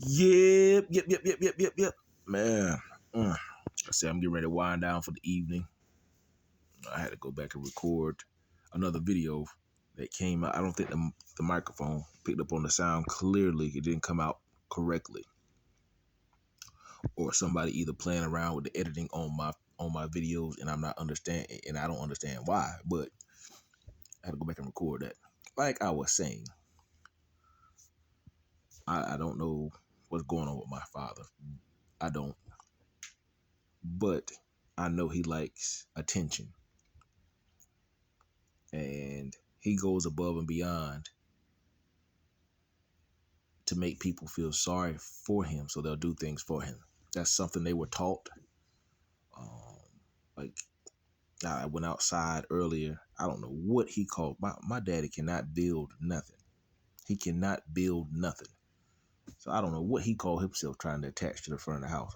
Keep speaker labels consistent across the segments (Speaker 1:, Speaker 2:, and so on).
Speaker 1: Yep. Man, I said I'm getting ready to wind down for the evening. I had to go back and record another video that came out. I don't think the microphone picked up on the sound clearly. It didn't come out correctly, or somebody either playing around with the editing on my videos, and I'm not understanding, and I don't understand why. But I had to go back and record that. Like I was saying, I don't know what's going on with my father. I don't. But I know he likes attention, and he goes above and beyond to make people feel sorry for him, so they'll do things for him. That's something they were taught. Like, I went outside earlier. I don't know what he called. My daddy cannot build nothing. He cannot build nothing. So I don't know what he called himself trying to attach to the front of the house.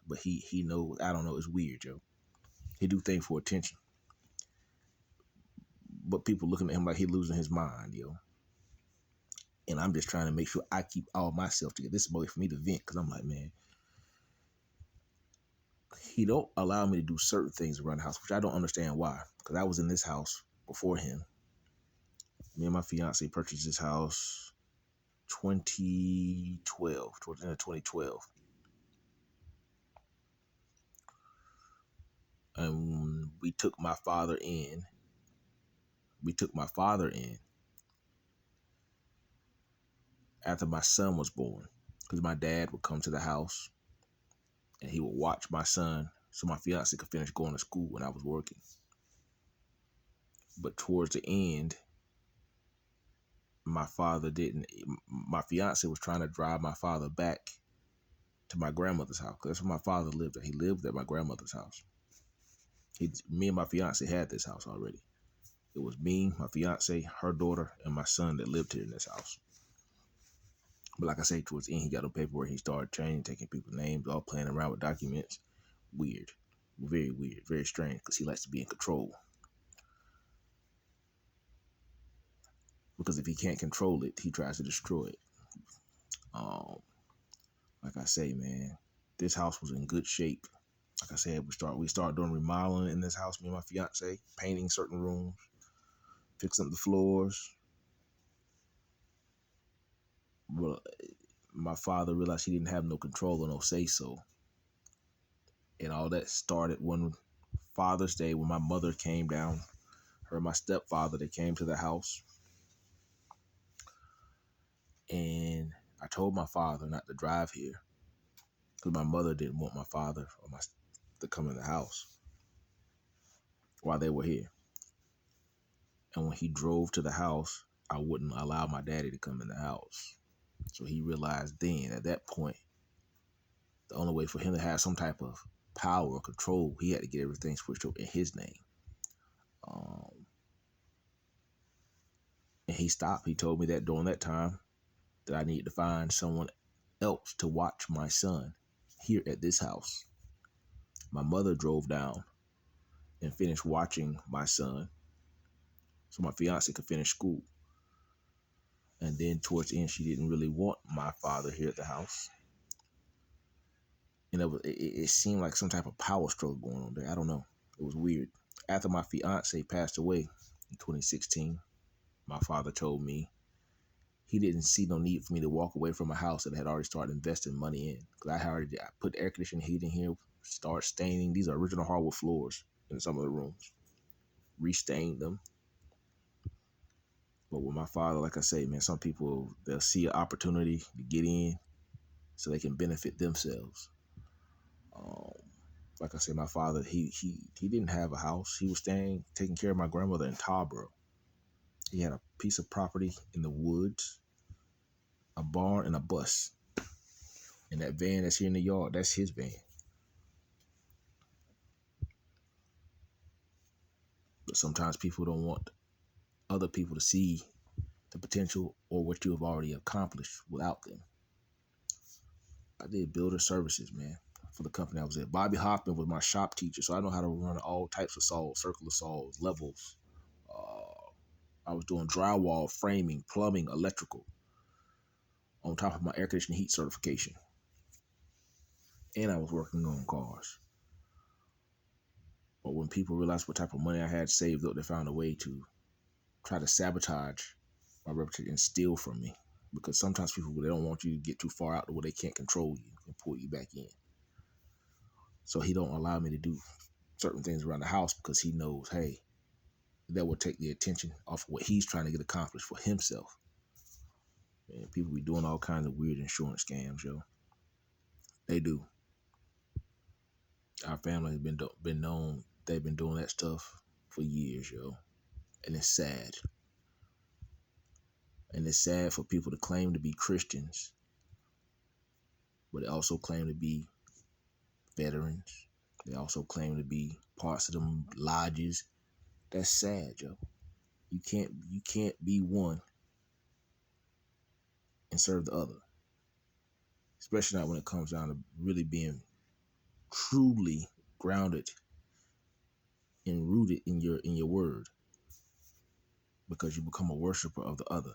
Speaker 1: But he knows. I don't know. It's weird, Joe. He do things for attention, but people looking at him like he losing his mind, yo. And I'm just trying to make sure I keep all myself together. This is a way for me to vent, because I'm like, man, he don't allow me to do certain things around the house, which I don't understand why. Because I was in this house before him. Me and my fiance purchased this house towards the end of 2012. And we took my father in. After my son was born, because my dad would come to the house and he would watch my son so my fiance could finish going to school when I was working. But towards the end, my fiance was trying to drive my father back to my grandmother's house, because that's where my father lived at. He lived at my grandmother's house. Me and my fiance had this house already. It was me, my fiance, her daughter, and my son that lived here in this house. But like I say, towards the end, he got no paperwork. He started changing, taking people's names, all playing around with documents. Weird. Very weird. Very strange, because he likes to be in control. Because if he can't control it, he tries to destroy it. Like I say, man, this house was in good shape. Like I said, we started doing remodeling in this house, me and my fiance, painting certain rooms, fixing up the floors. Well, my father realized he didn't have no control or no say-so. And all that started one Father's Day when my mother came down, her and my stepfather, they came to the house. And I told my father not to drive here, because my mother didn't want my father to come in the house while they were here. And when he drove to the house, I wouldn't allow my daddy to come in the house. So he realized then, at that point, the only way for him to have some type of power or control, he had to get everything switched over in his name. And he stopped. He told me that during that time that I needed to find someone else to watch my son here at this house. My mother drove down and finished watching my son so my fiance could finish school. And then towards the end, she didn't really want my father here at the house. And it seemed like some type of power struggle going on there. I don't know. It was weird. After my fiance passed away in 2016, my father told me he didn't see no need for me to walk away from a house that I had already started investing money in. Because I put air conditioning heating here, start staining. These are original hardwood floors in some of the rooms. Restained them. But with my father, like I say, man, some people, they'll see an opportunity to get in so they can benefit themselves. Like I said, my father, he didn't have a house. He was taking care of my grandmother in Tarboro. He had a piece of property in the woods, a barn, and a bus. And that van that's here in the yard, that's his van. But sometimes people don't want other people to see the potential or what you have already accomplished without them. I did builder services, man, for the company I was at. Bobby Hoffman was my shop teacher, so I know how to run all types of saws, circular saws, levels. I was doing drywall, framing, plumbing, electrical. on top of my air conditioning heat certification. And I was working on cars. But when people realized what type of money I had saved up, they found a way to try to sabotage my reputation and steal from me. Because sometimes people, they don't want you to get too far out to where they can't control you and pull you back in. So he don't allow me to do certain things around the house because he knows, hey, that will take the attention off of what he's trying to get accomplished for himself. And people be doing all kinds of weird insurance scams, yo. They do. Our family has been known. They've been doing that stuff for years, yo. And it's sad. And it's sad for people to claim to be Christians, but they also claim to be veterans. They also claim to be parts of them lodges. That's sad, yo. You can't be one and serve the other. Especially not when it comes down to really being truly grounded and rooted in your word. Because you become a worshiper of the other.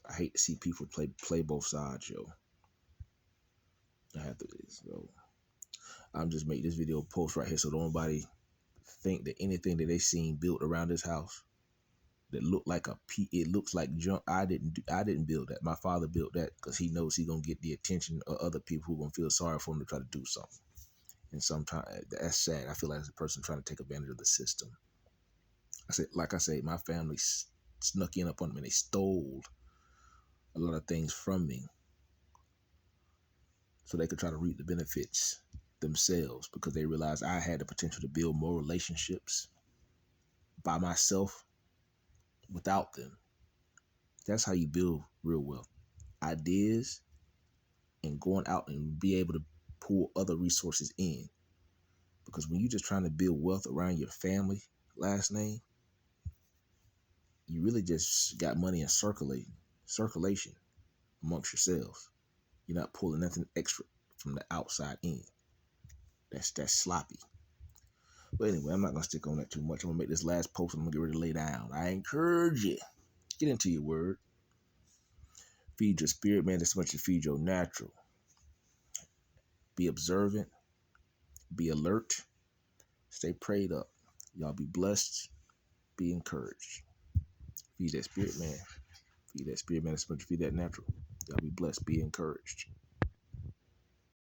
Speaker 1: I hate to see people play both sides, yo. I have to, so I'm just making this video post right here so nobody think that anything that they seen built around this house that looked like it looks like junk. I didn't build that. My father built that because he knows he's gonna get the attention of other people who gonna feel sorry for him to try to do something. And sometimes that's sad. I feel like it's a person trying to take advantage of the system. Like I say, my family snuck in up on me and they stole a lot of things from me so they could try to reap the benefits themselves because they realized I had the potential to build more relationships by myself without them. That's how you build real wealth. Ideas and going out and be able to pull other resources in. Because when you're just trying to build wealth around your family last name, you really just got money in circulation amongst yourselves. You're not pulling nothing extra from the outside in. That's sloppy. But anyway, I'm not going to stick on that too much. I'm going to make this last post and I'm going to get ready to lay down. I encourage you, get into your word. Feed your spirit, man, as much as feed your natural. Be observant. Be alert. Stay prayed up. Y'all be blessed. Be encouraged. Feed that spirit, man. Feed that spirit, man, as much as feed that natural. Y'all be blessed. Be encouraged.